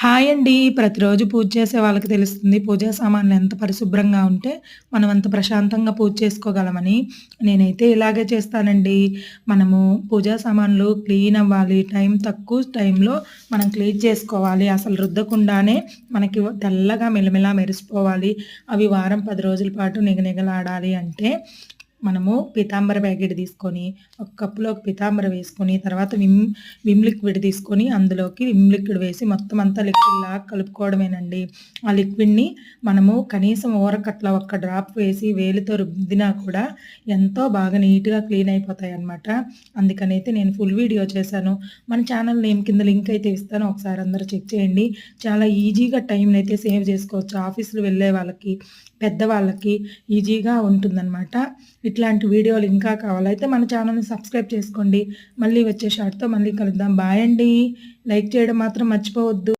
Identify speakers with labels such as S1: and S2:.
S1: Hi అండి. ప్రతిరోజు పూజ చేసే వాళ్ళకి తెలుస్తుంది. పూజా సామాన్లు ఎంత పరిశుభ్రంగా ఉంటే, మనం అంత ప్రశాంతంగా పూజ చేసుకోగలమని. నేనైతే ఇలాగే చేస్తానండి. మనము పూజా సామాన్లు క్లీన్ అవ్వాలి. తక్కువ టైంలో మనం క్లీన్ చేసుకోవాలి. అసలు రుద్దకుండానే మనకి తెల్లగా మెలమెలా మెరిసిపోవాలి. అవి వారం, 10 రోజుల పాటు నిగనిగలాడాలి అంటే మనము పీతాంబర ప్యాకెట్ తీసుకొని, ఒక కప్పులోకి పీతాంబర వేసుకొని, తర్వాత విమ్ లిక్విడ్ తీసుకొని, అందులోకి విమ్ లిక్విడ్ వేసి మొత్తం అంతా లిక్విడ్‌లాగా కలుపుకోవడమేనండి. ఆ లిక్విడ్‌ని మనము కనీసం ఊరకట్ల ఒక్క డ్రాప్ వేసి వేలితో రుద్దినా కూడా ఎంతో బాగా నీట్‌గా క్లీన్ అయిపోతాయన్నమాట. అందుకనైతే నేను ఫుల్ వీడియో చేశాను. మన ఛానల్ నేమ్ కింద లింక్ అయితే ఇస్తాను. ఒకసారి అందరూ చెక్ చేయండి. చాలా ఈజీగా టైంనైతే సేవ్ చేసుకోవచ్చు. ఆఫీస్‌లు వెళ్ళే వాళ్ళకి, పెద్దవాళ్ళకి ఈజీగా ఉంటుందన్నమాట. ఇట్లాంటి వీడియోలు ఇంకా కావాలైతే మన ఛానల్‌ని సబ్స్క్రైబ్ చేసుకోండి. మళ్ళీ వచ్చే షార్ట్‌తో మళ్ళీ కలుద్దాం. బాయ్ అండి. లైక్ చేయడం మాత్రం మర్చిపోవద్దు.